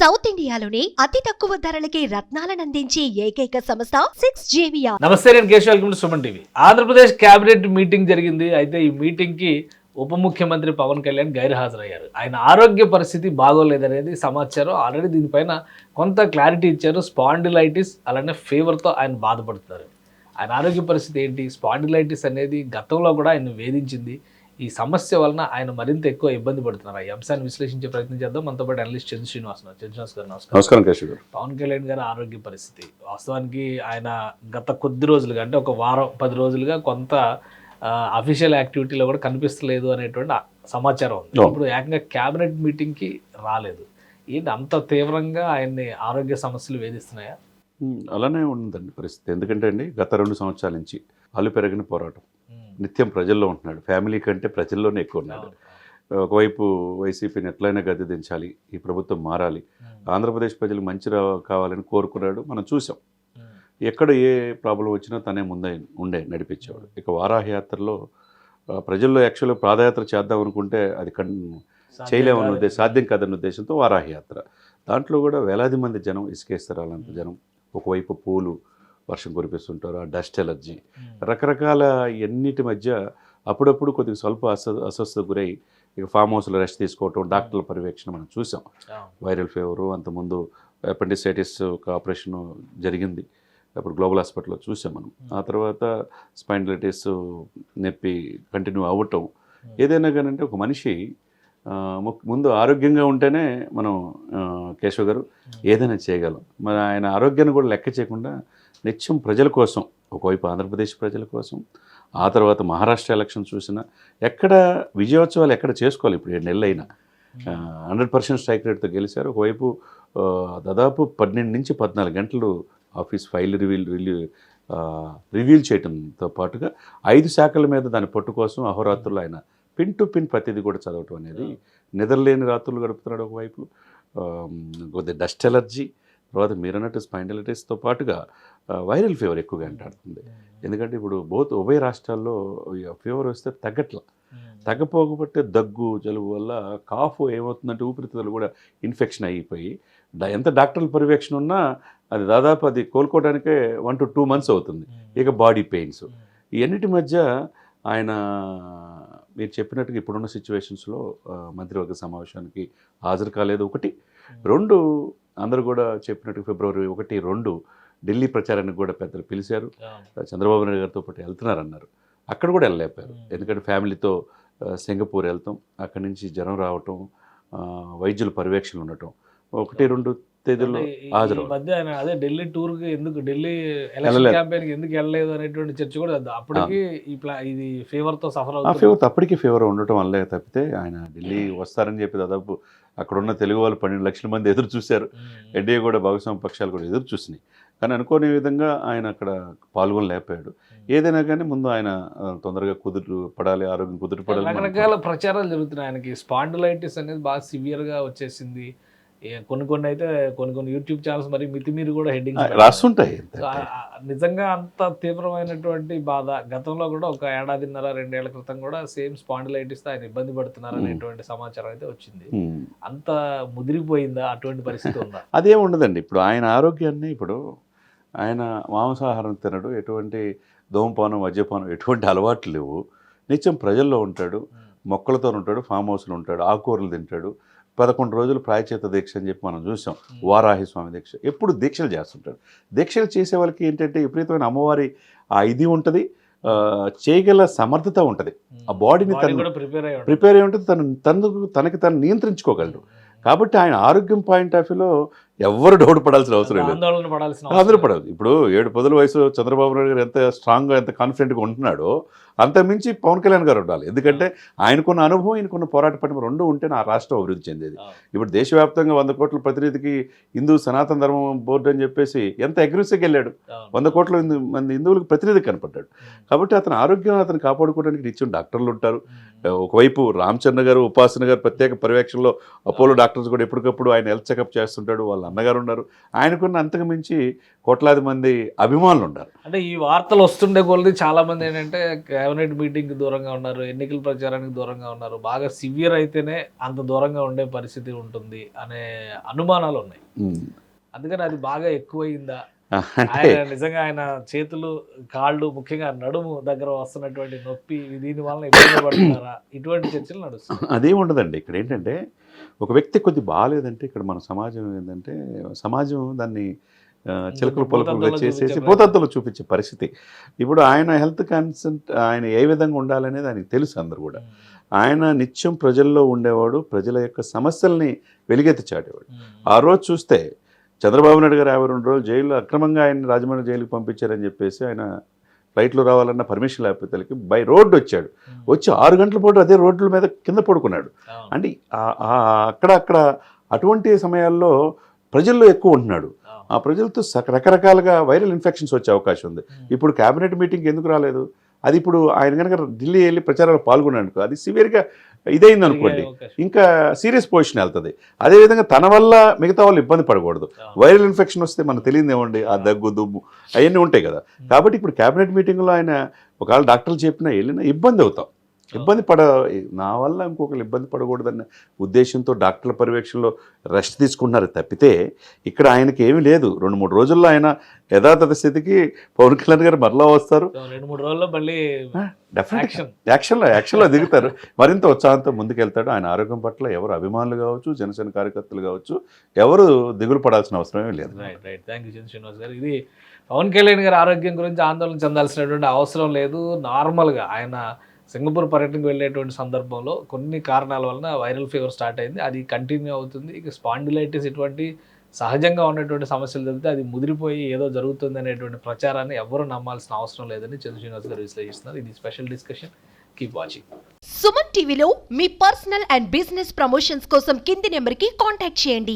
South ఇండియాలోనే అతి తక్కువ ధరలకి రత్నాలనందించే ఏకైక సంస్థ 6JVR. నమస్తే, నేను Keshav. Welcome to Suman TV. Andhra Pradesh cabinet meeting జరిగింది. అయితే ఈ మీటింగ్ కి ఉప ముఖ్యమంత్రి పవన్ కళ్యాణ్ గైర్హాజరయ్యారు. ఆయన ఆరోగ్య పరిస్థితి బాగోలేదనేది సమాచారం. ఆల్రెడీ దీనిపైన కొంత క్లారిటీ ఇచ్చారు. స్పాండిలైటిస్ అలానే ఫీవర్తో ఆయన బాధపడుతున్నారు. ఆయన ఆరోగ్య పరిస్థితి ఏంటి? స్పాండిలైటిస్ అనేది గతంలో కూడా ఆయన వేధించింది. ఈ సమస్య వలన ఆయన మరింత ఎక్కువ ఇబ్బంది పడుతున్నారు. ఈ అంశాన్ని విశ్లేషించే ప్రయత్నం చేద్దాం. మనతో పాటు అనలిస్ట్ చంద్ర శ్రీనివాస్ గారు. నమస్కారం కేశవ్ గారు. పవన్ కళ్యాణ్ గారి ఆరోగ్య పరిస్థితి వాస్తవానికి ఆయన గత కొద్ది రోజులుగా, అంటే ఒక వారం 10 రోజులుగా కొంత అఫీషియల్ యాక్టివిటీలో కూడా కనిపిస్తలేదు అనేటువంటి సమాచారం ఉంది. ఇప్పుడు ఏకంగా క్యాబినెట్ మీటింగ్కి రాలేదు. ఏంటి అంత తీవ్రంగా ఆయన్ని ఆరోగ్య సమస్యలు వేధిస్తున్నాయా? అలానే ఉందండి పరిస్థితి. ఎందుకంటే అండి, గత 2 సంవత్సరాల నుంచి అల్లు పెరగని పోరాటం. నిత్యం ప్రజల్లో ఉంటున్నాడు. ఫ్యామిలీ కంటే ప్రజల్లోనే ఎక్కువ ఉన్నాడు. ఒకవైపు వైసీపీని ఎట్లయినా గద్దె దించాలి, ఈ ప్రభుత్వం మారాలి, ఆంధ్రప్రదేశ్ ప్రజలకు మంచి కావాలని కోరుకున్నాడు. మనం చూసాం. ఎక్కడ ఏ ప్రాబ్లం వచ్చినా తనే ఉండే నడిపించేవాడు. ఇక వారాహి యాత్రలో ప్రజల్లో యాక్చువల్గా పాదయాత్ర చేద్దాం అనుకుంటే అది చేయలేమన్న ఉద్దేశం, సాధ్యం కాదన్న ఉద్దేశంతో వారాహి యాత్ర. దాంట్లో కూడా వేలాది మంది జనం, ఇసుకేస్తారాలంత జనం. ఒకవైపు పూలు వర్షం కురిపిస్తుంటారు, ఆ డస్ట్ ఎలర్జీ, రకరకాల ఎన్నిటి మధ్య అప్పుడప్పుడు కొద్దిగా స్వల్ప అస్వస్థత గురై ఇక ఫామ్ హౌస్లో రెస్ట్ తీసుకోవటం, డాక్టర్ల పర్యవేక్షణ మనం చూసాం. వైరల్ ఫీవరు, అంతకుముందు అపెండిసైటిస్ ఒక ఆపరేషన్ జరిగింది, అప్పుడు గ్లోబల్ హాస్పిటల్లో చూసాం మనం. ఆ తర్వాత స్పైండిలైటిస్ నొప్పి కంటిన్యూ అవ్వటం. ఏదైనా కానీ అంటే ఒక మనిషి ముందు ఆరోగ్యంగా ఉంటేనే మనం కేశవ్ గారు ఏదైనా చేయగలం. మరి ఆయన ఆరోగ్యాన్ని కూడా లెక్క చేయకుండా నిత్యం ప్రజల కోసం, ఒకవైపు ఆంధ్రప్రదేశ్ ప్రజల కోసం, ఆ తర్వాత మహారాష్ట్ర ఎలక్షన్ చూసినా ఎక్కడ విజయోత్సవాలు ఎక్కడ చేసుకోవాలి. ఇప్పుడు 7 నెలలు అయినా 100% స్ట్రైక్ రేట్తో గెలిచారు. ఒకవైపు దాదాపు 12 నుంచి 14 గంటలు ఆఫీస్ ఫైల్ రివ్యూల్ చేయడంతో పాటుగా 5 శాఖల మీద దాని పొట్టు కోసం అహోరాత్రులు ఆయన పిన్ టు పిన్ ప్రతిదీ కూడా చదవటం అనేది, నిద్రలేని రాత్రులు గడుపుతున్నాడు. ఒకవైపు కొద్దిగా డస్ట్ ఎలర్జీ, తర్వాత మీరన్నట్టు స్పైండిలైటిస్తో పాటుగా వైరల్ ఫీవర్ ఎక్కువగా అంటాడుతుంది. ఎందుకంటే ఇప్పుడు ఉభయ రాష్ట్రాల్లో ఫీవర్ వస్తే తగ్గపోకపోతే దగ్గు, జలుబు వల్ల కాఫ్ ఏమవుతుందంటే ఊపిరితిత్తులు కూడా ఇన్ఫెక్షన్ అయిపోయి ఎంత డాక్టర్ల పర్యవేక్షణ ఉన్నా అది దాదాపు అది కోలుకోవడానికే 1 to 2 months అవుతుంది. ఇక బాడీ పెయిన్స్, ఇవన్నిటి మధ్య ఆయన మీరు చెప్పినట్టుగా ఇప్పుడున్న సిచ్యువేషన్స్లో మంత్రివర్గ సమావేశానికి హాజరు కాలేదు. 1. 2, అందరూ కూడా చెప్పినట్టు ఫిబ్రవరి 1, 2 ఢిల్లీ ప్రచారానికి కూడా పెద్దలు పిలిచారు. చంద్రబాబు నాయుడు గారితో పాటు వెళ్తున్నారన్నారు. అక్కడ కూడా వెళ్ళలేపారు. ఎందుకంటే ఫ్యామిలీతో సింగపూర్ వెళ్తాం, అక్కడి నుంచి జ్వరం రావటం, వైద్యుల పర్యవేక్షణలు ఉండటం. 1, 2 తేదీల్లో హాజరు. మధ్య ఆయన అదే ఢిల్లీ టూర్కి ఎందుకు, ఢిల్లీ ఎలక్షన్ క్యాంపెయిన్కి ఎందుకు వెళ్ళలేదు అనేటువంటి చర్చ కూడా అప్పటికి ఇది ఫీవర్తో సఫర్ అవుతుంది. అప్పటికి ఫీవర్ ఉండటం వల్లే తప్పితే ఆయన ఢిల్లీ వస్తారని చెప్పి దాదాపు అక్కడున్న తెలుగు వాళ్ళు 12 లక్షల మంది ఎదురు చూశారు. ఎన్డీఏ కూడా భాగస్వామ్య పక్షాలు కూడా ఎదురు చూసినాయి. కానీ అనుకోని విధంగా ఆయన అక్కడ పాల్గొనలేకపోయాడు. ఏదైనా కానీ ముందు ఆయన తొందరగా ఆరోగ్యం కుదుటపడాలి. రకరకాల ప్రచారాలు జరుగుతున్నాయి. ఆయనకి స్పాండిలైటిస్ అనేది బాగా సివియర్గా వచ్చేసింది. కొన్ని యూట్యూబ్ ఛానల్స్ మరి మితిమీరి కూడా హెడ్డింగ్ రాస్తుంటాయి. నిజంగా అంత తీవ్రమైనటువంటి బాధ గతంలో కూడా ఒక 1.5-2 ఏళ్ల క్రితం కూడా సేమ్ స్పాండిలైటిస్ ఆయన ఇబ్బంది పడుతున్నారు అనేటువంటి సమాచారం అయితే వచ్చింది. అంత ముదిరిపోయిందా? అటువంటి పరిస్థితి ఉందా? అదేం ఉండదండి. ఇప్పుడు ఆయన ఆరోగ్యాన్ని, ఇప్పుడు ఆయన మాంసాహారం తినడు, ఎటువంటి ధూమపానం, మద్యపానం ఎటువంటి అలవాట్లు లేవు. నిత్యం ప్రజల్లో ఉంటాడు, మొక్కలతో ఉంటాడు, ఫామ్ హౌస్లో ఉంటాడు, ఆకుకూరలు తింటాడు. 11 రోజులు ప్రాయచిత దీక్ష అని చెప్పి మనం చూసాం. వారాహి స్వామి దీక్ష ఎప్పుడు దీక్షలు చేస్తుంటాడు. దీక్షలు చేసే వాళ్ళకి ఏంటంటే విపరీతమైన అమ్మవారి ఆ ఇది ఉంటుంది, చేయగల సమర్థత ఉంటుంది. ఆ బాడీని ప్రిపేర్ అయి ఉంటుంది, తనకి తను నియంత్రించుకోగలడు. కాబట్టి ఆయన ఆరోగ్యం పాయింట్ ఆఫ్ వ్యూలో ఎవరు డౌట్ పడాల్సిన అవసరం లేదు, ఆందోళన ఇప్పుడు 7 వయసు చంద్రబాబు నాయుడు గారు ఎంత స్ట్రాంగ్గా, ఎంత కాన్ఫిడెంట్గా ఉంటున్నాడో అంత మించి పవన్ కళ్యాణ్ గారు ఉండాలి. ఎందుకంటే ఆయనకున్న అనుభవం, ఆయనకున్న పోరాట పటిమ 2 ఉంటే నా రాష్ట్రం అభివృద్ధి చెందేది. ఇప్పుడు దేశవ్యాప్తంగా 100 కోట్ల ప్రతినిధికి హిందూ సనాతన ధర్మం బోర్డు అని చెప్పేసి ఎంత అగ్రెసివ్గా వెళ్ళాడు. 100 కోట్ల మంది హిందువులకు ప్రతినిధి కనపడ్డాడు. కాబట్టి అతని ఆరోగ్యం అతను కాపాడుకోవడానికి నిత్యం డాక్టర్లు ఉంటారు. ఒకవైపు రామచంద్ర గారు, ఉపాసన గారు ప్రత్యేక పర్యవేక్షణలో అపోలో డాక్టర్స్ కూడా ఎప్పటికప్పుడు ఆయన హెల్త్ చెకప్ చేస్తుంటాడు. వాళ్ళ అన్నగారు ఉన్నారు, ఆయనకున్న అంతకు మించి కోట్లాది మంది అభిమానులు ఉన్నారు. అంటే ఈ వార్తలు వస్తుండే కొలది చాలా మంది ఏంటంటే కేబినెట్ మీటింగ్కి దూరంగా ఉన్నారు, ఎన్నికల ప్రచారానికి దూరంగా ఉన్నారు, బాగా సివియర్ అయితేనే అంత దూరంగా ఉండే పరిస్థితి ఉంటుంది అనే అనుమానాలు ఉన్నాయి. అందుకని అది బాగా ఎక్కువైందా, అంటే ఆయన నిజంగా ఆయన చేతులు కాళ్ళు ముఖ్యంగా నడుము దగ్గర వస్తున్నటువంటి నొప్పి దీని వలన ఇబ్బంది పడుతున్నారా, ఇటువంటి చర్చలు నడుస్తాయి. అదేం ఉండదండి. ఇక్కడ ఏంటంటే ఒక వ్యక్తి కొద్ది బాగాలేదంటే ఇక్కడ మన సమాజం ఏంటంటే సమాజం దాన్ని చిలకలు పలుకులుగా చేసేసి భూతత్తులు చూపించే పరిస్థితి. ఇప్పుడు ఆయన హెల్త్ కన్సర్న్ ఆయన ఏ విధంగా ఉండాలనేది ఆయనకు తెలుసు. అందరు కూడా ఆయన నిత్యం ప్రజల్లో ఉండేవాడు, ప్రజల యొక్క సమస్యల్ని వెలుగెత్తి చాటేవాడు. ఆ రోజు చూస్తే చంద్రబాబు నాయుడు గారు 52 రోజులు జైల్లో అక్రమంగా ఆయన రాజమండ్రి జైలుకి పంపించారని చెప్పేసి ఆయన ఫ్లైట్లో రావాలన్న పర్మిషన్ లేకపోతే బై రోడ్డు వచ్చాడు. వచ్చి 6 గంటల పాటు అదే రోడ్ల మీద కింద పడుకున్నాడు. అంటే అక్కడ అటువంటి సమయాల్లో ప్రజల్లో ఎక్కువ ఉంటున్నాడు. ఆ ప్రజలతో రకరకాలుగా వైరల్ ఇన్ఫెక్షన్స్ వచ్చే అవకాశం ఉంది. ఇప్పుడు క్యాబినెట్ మీటింగ్ ఎందుకు రాలేదు? అది ఇప్పుడు ఆయన కనుక ఢిల్లీ వెళ్ళి ప్రచారాలు పాల్గొన్నాడు, అది సివియర్గా ఇదైంది అనుకోండి, ఇంకా సీరియస్ పొజిషన్ వెళ్తుంది. అదేవిధంగా తన వల్ల మిగతా వాళ్ళు ఇబ్బంది పడకూడదు. వైరల్ ఇన్ఫెక్షన్ వస్తే మనకు తెలియదు ఏమండి, ఆ దగ్గు దుమ్ము అవన్నీ ఉంటాయి కదా. కాబట్టి ఇప్పుడు క్యాబినెట్ మీటింగ్లో ఆయన ఒకవేళ డాక్టర్లు చెప్పినా వెళ్ళినా ఇబ్బంది అవుతాం. నా వల్ల ఇంకొకరు ఇబ్బంది పడకూడదన్న ఉద్దేశంతో డాక్టర్ల పర్యవేక్షణలో రెస్ట్ తీసుకుంటున్నారు తప్పితే ఇక్కడ ఆయనకి ఏమీ లేదు. 2-3 రోజుల్లో ఆయన యథాతథ స్థితికి పవన్ కళ్యాణ్ గారు మరలా వస్తారు. 2-3 రోజుల్లో మళ్ళీ యాక్షన్లో దిగుతారు. మరింత ఉత్సాహంతో ముందుకెళ్తాడు. ఆయన ఆరోగ్యం పట్ల ఎవరు అభిమానులు కావచ్చు, జనసేన కార్యకర్తలు కావచ్చు, ఎవరు దిగులు పడాల్సిన అవసరమే లేదు. రైట్. థ్యాంక్ యూ శ్రీనివాస్ గారు. ఇది పవన్ కళ్యాణ్ గారి ఆరోగ్యం గురించి ఆందోళన చెందాల్సినటువంటి అవసరం లేదు. నార్మల్గా ఆయన సింగపూర్ పర్యటనకు వెళ్ళేటువంటి సందర్భంలో కొన్ని కారణాల వలన వైరల్ ఫీవర్ స్టార్ట్ అయింది, అది కంటిన్యూ అవుతుంది. ఇక స్పాండిలైటిస్ ఇటువంటి సహజంగా ఉన్నటువంటి సమస్యలు జరిగితే అది ముదిరిపోయి ఏదో జరుగుతుంది అనేటువంటి ప్రచారాన్ని ఎవరు నమ్మాల్సిన అవసరం లేదని చంద్ర శ్రీనివాస్ గారు విశ్లేషిస్తున్నారు. ఇది special discussion. Keep watching. Suman టీవీలో మీ పర్సనల్ అండ్ బిజినెస్ ప్రమోషన్స్ కోసం కింది నెంబర్కి కాంటాక్ట్ చేయండి.